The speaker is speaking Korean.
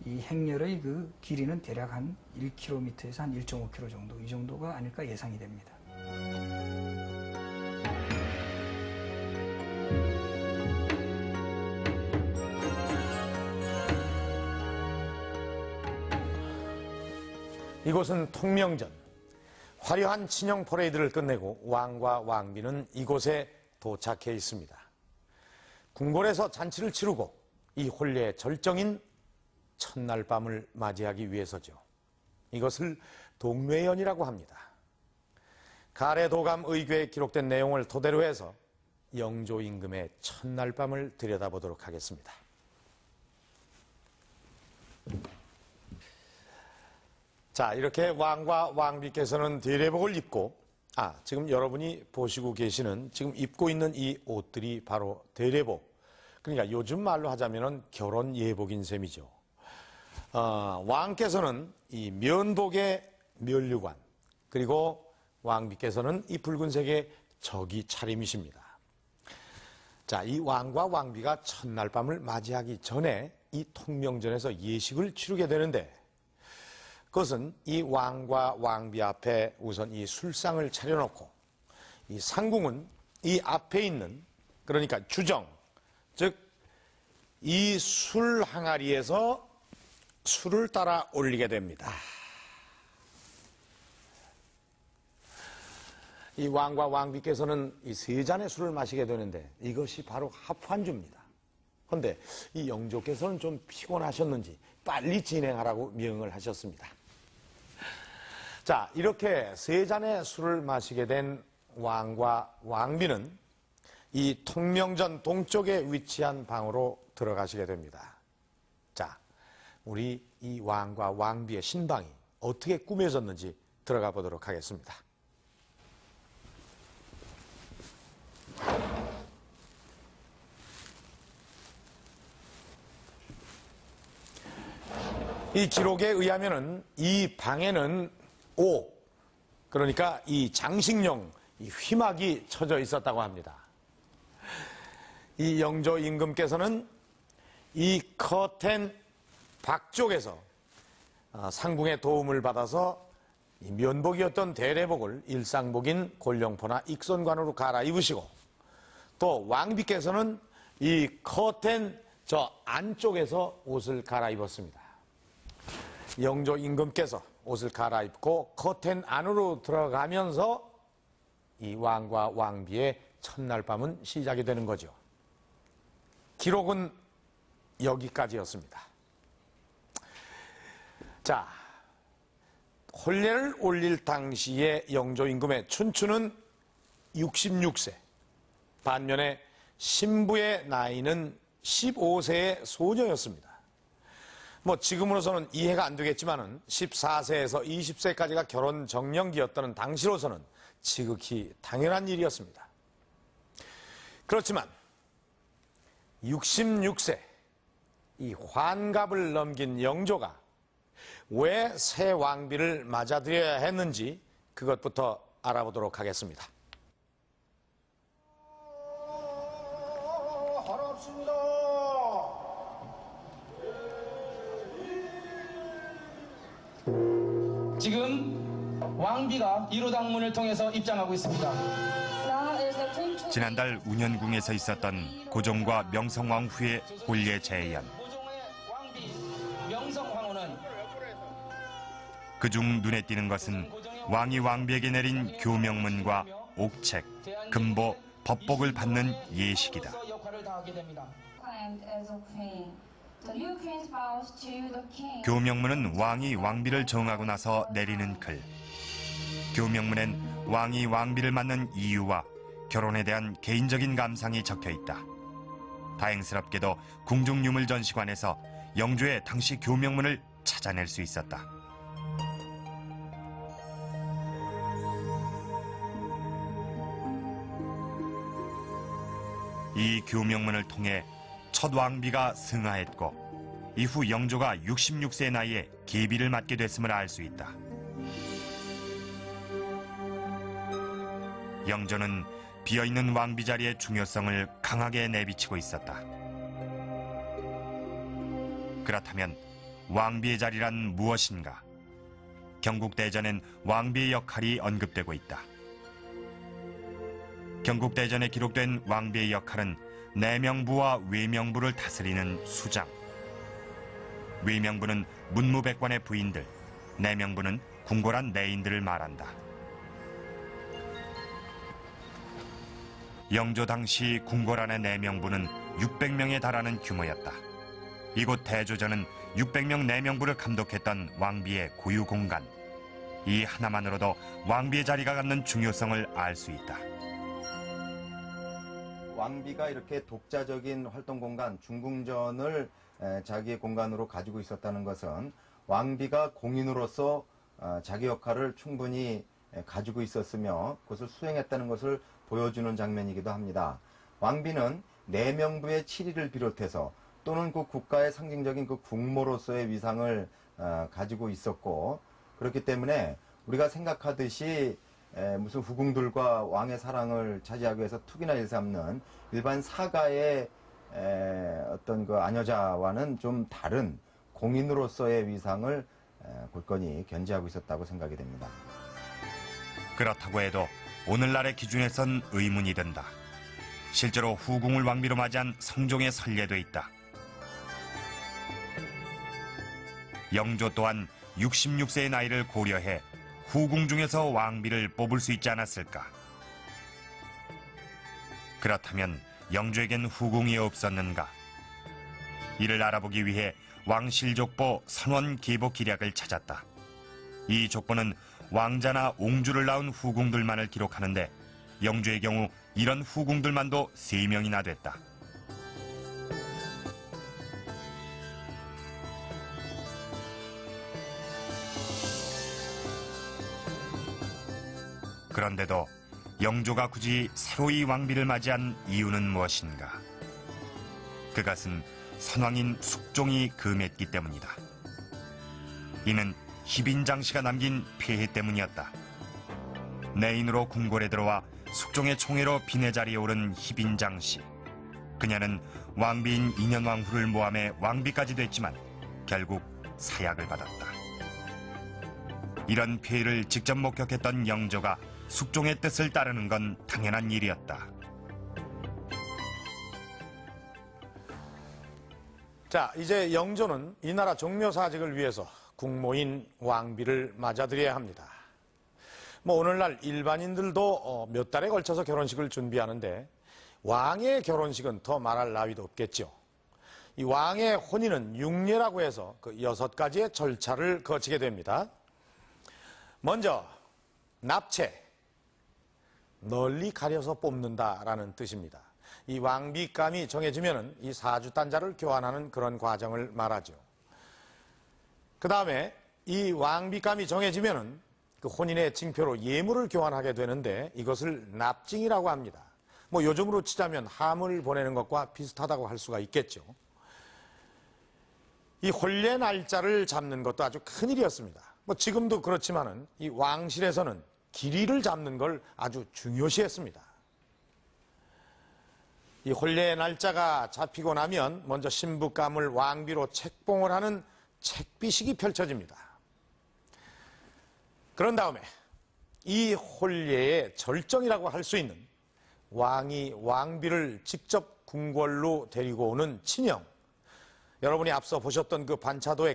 이 행렬의 그 길이는 대략 한 1km에서 한 1.5km 정도, 이 정도가 아닐까 예상이 됩니다. 이곳은 통명전. 화려한 친형 퍼레이드를 끝내고 왕과 왕비는 이곳에 도착해 있습니다. 궁궐에서 잔치를 치르고 이 혼례의 절정인 첫날 밤을 맞이하기 위해서죠. 이것을 동례연이라고 합니다. 가래도감 의궤에 기록된 내용을 토대로 해서 영조 임금의 첫날 밤을 들여다보도록 하겠습니다. 자, 이렇게 왕과 왕비께서는 대례복을 입고, 지금 여러분이 보시고 계시는, 지금 입고 있는 이 옷들이 바로 대례복. 그러니까 요즘 말로 하자면은 결혼 예복인 셈이죠. 왕께서는 이 면복의 면류관, 그리고 왕비께서는 이 붉은색의 저기 차림이십니다. 자, 이 왕과 왕비가 첫날 밤을 맞이하기 전에 이 통명전에서 예식을 치르게 되는데, 그것은 이 왕과 왕비 앞에 우선 이 술상을 차려놓고, 이 상궁은 이 앞에 있는, 그러니까 주정, 즉 이 술 항아리에서 술을 따라 올리게 됩니다. 이 왕과 왕비께서는 이 세 잔의 술을 마시게 되는데 이것이 바로 합환주입니다. 그런데 이 영조께서는 좀 피곤하셨는지 빨리 진행하라고 명을 하셨습니다. 자, 이렇게 세 잔의 술을 마시게 된 왕과 왕비는 이 통명전 동쪽에 위치한 방으로 들어가시게 됩니다. 자, 우리 이 왕과 왕비의 신방이 어떻게 꾸며졌는지 들어가 보도록 하겠습니다. 이 기록에 의하면은 이 방에는 그러니까 이 장식용 이 휘막이 쳐져 있었다고 합니다. 이 영조 임금께서는 이 커튼 밖쪽에서 상궁의 도움을 받아서 이 면복이었던 대례복을 일상복인 골룡포나 익선관으로 갈아입으시고, 또 왕비께서는 이 커튼 저 안쪽에서 옷을 갈아입었습니다. 영조 임금께서 옷을 갈아입고 커튼 안으로 들어가면서 이 왕과 왕비의 첫날 밤은 시작이 되는 거죠. 기록은 여기까지였습니다. 자, 혼례를 올릴 당시에 영조 임금의 춘추는 66세, 반면에 신부의 나이는 15세의 소녀였습니다. 지금으로서는 이해가 안 되겠지만은 14세에서 20세까지가 결혼 정년기였다는 당시로서는 지극히 당연한 일이었습니다. 그렇지만 66세 이 환갑을 넘긴 영조가 왜 새 왕비를 맞아들여야 했는지 그것부터 알아보도록 하겠습니다. 지금 왕비가 1호 당문을 통해서 입장하고 있습니다. 지난달 운현궁에서 있었던 고종과 명성왕 후의 혼례 재연. 그중 눈에 띄는 것은 왕이 왕비에게 내린 교명문과 옥책, 금보, 법복을 받는 예식이다. 교명문은 왕이 왕비를 정하고 나서 내리는 글. 교명문엔 왕이 왕비를 맞는 이유와 결혼에 대한 개인적인 감상이 적혀 있다. 다행스럽게도 궁중유물전시관에서 영조의 당시 교명문을 찾아낼 수 있었다. 이 교명문을 통해 첫 왕비가 승하했고 이후 영조가 66세 나이에 계비를 맡게 됐음을 알 수 있다. 영조는 비어있는 왕비 자리의 중요성을 강하게 내비치고 있었다. 그렇다면 왕비의 자리란 무엇인가? 경국대전엔 왕비의 역할이 언급되고 있다. 경국대전에 기록된 왕비의 역할은 내명부와 외명부를 다스리는 수장. 외명부는 문무백관의 부인들, 내명부는 궁궐한 내인들을 말한다. 영조 당시 궁궐 안의 내명부는 600명에 달하는 규모였다. 이곳 대조전은 600명 내명부를 감독했던 왕비의 고유 공간. 이 하나만으로도 왕비의 자리가 갖는 중요성을 알 수 있다. 왕비가 이렇게 독자적인 활동 공간, 중궁전을 자기의 공간으로 가지고 있었다는 것은 왕비가 공인으로서 자기 역할을 충분히 가지고 있었으며 그것을 수행했다는 것을 보여주는 장면이기도 합니다. 왕비는 내명부의 치리를 비롯해서 또는 그 국가의 상징적인 그 국모로서의 위상을 가지고 있었고, 그렇기 때문에 우리가 생각하듯이 무슨 후궁들과 왕의 사랑을 차지하기 위해서 투기나 일삼는 일반 사가의 어떤 그 아녀자와는 좀 다른 공인으로서의 위상을 굳건히 견지하고 있었다고 생각이 됩니다. 그렇다고 해도 오늘날의 기준에선 의문이 든다. 실제로 후궁을 왕비로 맞이한 성종의 선례도 있다. 영조 또한 66세의 나이를 고려해 후궁 중에서 왕비를 뽑을 수 있지 않았을까? 그렇다면 영조에겐 후궁이 없었는가? 이를 알아보기 위해 왕실족보 선원기보 기략을 찾았다. 이 족보는 왕자나 옹주를 낳은 후궁들만을 기록하는데 영조의 경우 이런 후궁들만도 3명이나 됐다. 그런데도 영조가 굳이 새로이 왕비를 맞이한 이유는 무엇인가? 그것은 선왕인 숙종이 금했기 때문이다. 이는 희빈장 씨가 남긴 폐해 때문이었다. 내인으로 궁궐에 들어와 숙종의 총애로 비내 자리에 오른 희빈장 씨. 그녀는 왕비인 인현왕후를 모함해 왕비까지 됐지만 결국 사약을 받았다. 이런 폐해를 직접 목격했던 영조가 숙종의 뜻을 따르는 건 당연한 일이었다. 자, 이제 영조는 이 나라 종묘사직을 위해서 국모인 왕비를 맞아들여야 합니다. 오늘날 일반인들도 몇 달에 걸쳐서 결혼식을 준비하는데 왕의 결혼식은 더 말할 나위도 없겠죠. 이 왕의 혼인은 육례라고 해서 그 6가지의 절차를 거치게 됩니다. 먼저 납체, 널리 가려서 뽑는다라는 뜻입니다. 이 왕비감이 정해지면은 이 사주단자를 교환하는 그런 과정을 말하죠. 그 다음에 이 왕비감이 정해지면은 그 혼인의 징표로 예물을 교환하게 되는데 이것을 납징이라고 합니다. 요즘으로 치자면 함을 보내는 것과 비슷하다고 할 수가 있겠죠. 이 혼례 날짜를 잡는 것도 아주 큰일이었습니다. 지금도 그렇지만은 이 왕실에서는 길이를 잡는 걸 아주 중요시했습니다. 이 혼례 날짜가 잡히고 나면 먼저 신부감을 왕비로 책봉을 하는 책비식이 펼쳐집니다. 그런 다음에 이 혼례의 절정이라고 할 수 있는 왕이 왕비를 직접 궁궐로 데리고 오는 친형, 여러분이 앞서 보셨던 그 반차도의